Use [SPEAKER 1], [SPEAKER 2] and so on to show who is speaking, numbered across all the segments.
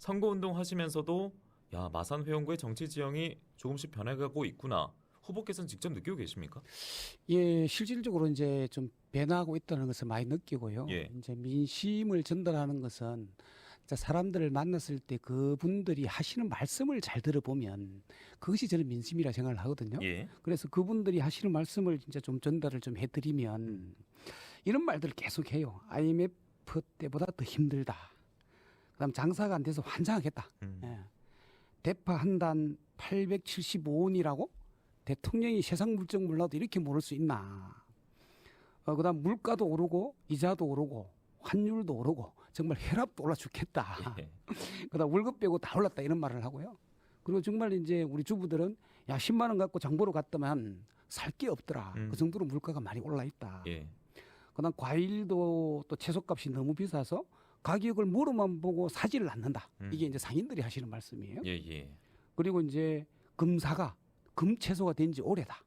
[SPEAKER 1] 선거운동 하시면서도 야, 마산 회원구의 정치 지형이 조금씩 변해가고 있구나. 후보께서는 직접 느끼고 계십니까?
[SPEAKER 2] 예, 실질적으로 이제 좀 변화하고 있다는 것을 많이 느끼고요.
[SPEAKER 1] 예.
[SPEAKER 2] 이제 민심을 전달하는 것은 진짜 사람들을 만났을 때 그분들이 하시는 말씀을 잘 들어보면 그것이 저는 민심이라 생각을 하거든요.
[SPEAKER 1] 예.
[SPEAKER 2] 그래서 그분들이 하시는 말씀을 진짜 좀 전달을 좀 해드리면 이런 말들을 계속 해요. IMF 때보다 더 힘들다. 그다음 장사가 안 돼서 환장하겠다. 예. 대파 한 단 875원이라고? 대통령이 세상 물정 몰라도 이렇게 모를 수 있나? 그다음 물가도 오르고 이자도 오르고 환율도 오르고 정말 혈압도 올라 죽겠다.
[SPEAKER 1] 예.
[SPEAKER 2] 그다음 월급 빼고 다 올랐다 이런 말을 하고요. 그리고 정말 이제 우리 주부들은 야 10만 원 갖고 장 보러 갔더만 살 게 없더라. 그 정도로 물가가 많이 올라 있다.
[SPEAKER 1] 예.
[SPEAKER 2] 그다음 과일도 또 채소값이 너무 비싸서 가격을 물어만 보고 사지를 않는다. 이게 이제 상인들이 하시는 말씀이에요.
[SPEAKER 1] 예. 예.
[SPEAKER 2] 그리고 이제 금사가 금채소가 된 지 오래다.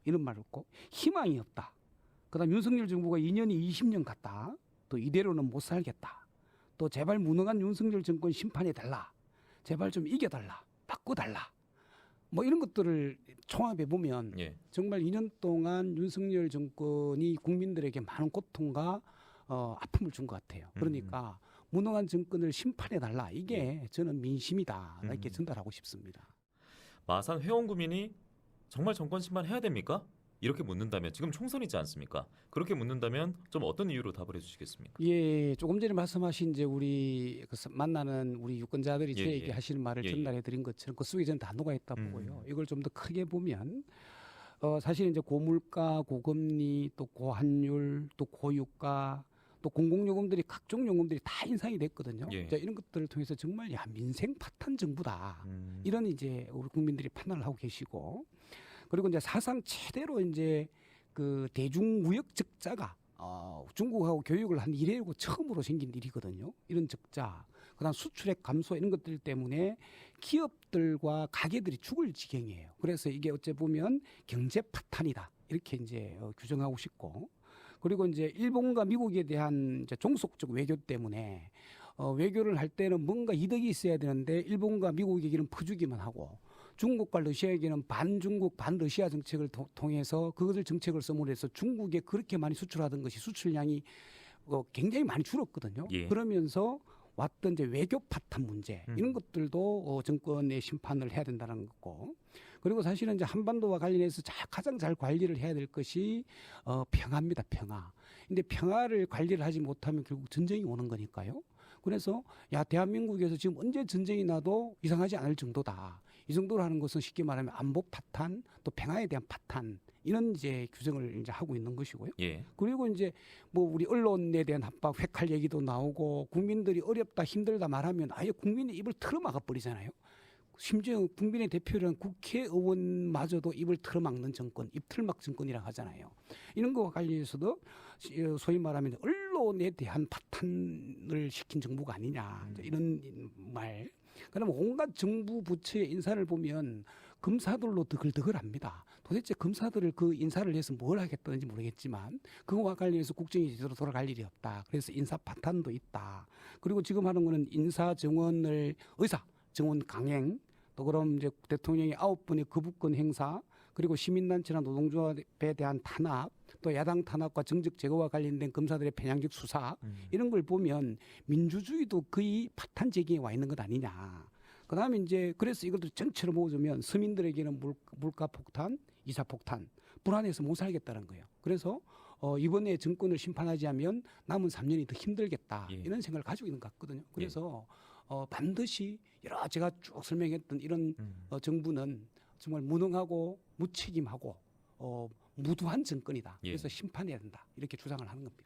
[SPEAKER 2] 이런 말을 했고 희망이 없다. 그다음 윤석열 정부가 2년이 20년 갔다. 또 이대로는 못 살겠다. 또 제발 무능한 윤석열 정권 심판해 달라. 제발 좀 이겨달라. 바꿔달라. 뭐 이런 것들을 총합해 보면
[SPEAKER 1] 예.
[SPEAKER 2] 정말 2년 동안 윤석열 정권이 국민들에게 많은 고통과 아픔을 준 것 같아요. 그러니까 무능한 정권을 심판해 달라. 이게 저는 민심이다. 이렇게 전달하고 싶습니다.
[SPEAKER 1] 마산 회원구민이 정말 정권 심판해야 됩니까? 이렇게 묻는다면 지금 총선이지 않습니까? 그렇게 묻는다면 좀 어떤 이유로 답을 해주시겠습니까?
[SPEAKER 2] 예, 조금 전에 말씀하신 이제 우리 만나는 우리 유권자들이
[SPEAKER 1] 예,
[SPEAKER 2] 저에게
[SPEAKER 1] 예.
[SPEAKER 2] 하시는 말을
[SPEAKER 1] 예,
[SPEAKER 2] 전달해 드린 것처럼 그 속에 저는 단어가 있다 보고요. 이걸 좀 더 크게 보면 사실 이제 고물가, 고금리, 또 고환율, 또 고유가, 또 공공요금들이 각종 요금들이 다 인상이 됐거든요.
[SPEAKER 1] 예.
[SPEAKER 2] 이런 것들을 통해서 정말 야 민생 파탄 정부다. 이런 이제 우리 국민들이 판단을 하고 계시고 그리고 이제 사상 최대로 이제 그 대중무역 적자가 중국하고 교역을 한 이래고 처음으로 생긴 일이거든요. 이런 적자, 그다음 수출액 감소 이런 것들 때문에 기업들과 가게들이 죽을 지경이에요. 그래서 이게 어째 보면 경제 파탄이다 이렇게 이제 규정하고 싶고. 그리고 이제 일본과 미국에 대한 이제 종속적 외교 때문에 외교를 할 때는 뭔가 이득이 있어야 되는데 일본과 미국에게는 퍼주기만 하고 중국과 러시아에게는 반중국 반러시아 정책을 통해서 그것을 정책을 써므로 해서 중국에 그렇게 많이 수출하던 것이 수출량이 굉장히 많이 줄었거든요.
[SPEAKER 1] 예.
[SPEAKER 2] 그러면서 왔던 이제 외교 파탄 문제 이런 것들도 정권의 심판을 해야 된다는 거고 그리고 사실은 이제 한반도와 관련해서 가장 잘 관리를 해야 될 것이 평화입니다. 평화. 근데 평화를 관리를 하지 못하면 결국 전쟁이 오는 거니까요. 그래서 야 대한민국에서 지금 언제 전쟁이 나도 이상하지 않을 정도다. 이 정도로 하는 것은 쉽게 말하면 안보 파탄, 또 평화에 대한 파탄 이런 이제 규정을 이제 하고 있는 것이고요.
[SPEAKER 1] 예.
[SPEAKER 2] 그리고 이제 뭐 우리 언론에 대한 압박, 회칼 얘기도 나오고 국민들이 어렵다, 힘들다 말하면 아예 국민의 입을 틀어막아 버리잖아요. 심지어 국민의 대표는 국회의원마저도 입을 틀어막는 정권, 입틀막 정권이라고 하잖아요. 이런 거와 관련해서도 소위 말하면 언론에 대한 파탄을 시킨 정부가 아니냐 이런 말. 그러면 온갖 정부 부처의 인사를 보면 검사들로 드글드글합니다. 도대체 검사들을 그 인사를 해서 뭘 하겠다는지 모르겠지만 그거와 관련해서 국정이 제대로 돌아갈 일이 없다. 그래서 인사 파탄도 있다. 그리고 지금 하는 거는 인사 정원을 의사 정원 강행 또 그럼 이제 대통령이 9번의 거부권 행사 그리고 시민단체나 노동조합에 대한 탄압 또 야당 탄압과 정적 제거와 관련된 검사들의 편향적 수사 이런 걸 보면 민주주의도 거의 파탄 지경에 와 있는 것 아니냐. 그다음에 이제 그래서 이것도 전체로 모으면 서민들에게는 물가 폭탄, 이자 폭탄, 불안해서 못 살겠다는 거예요. 그래서 이번에 정권을 심판하지 않으면 남은 3년이 더 힘들겠다
[SPEAKER 1] 예.
[SPEAKER 2] 이런 생각을 가지고 있는 것 같거든요. 그래서 반드시 여러 제가 쭉 설명했던 이런 정부는 정말 무능하고 무책임하고 무도한 정권이다.
[SPEAKER 1] 예.
[SPEAKER 2] 그래서 심판해야 된다. 이렇게 주장을 하는 겁니다.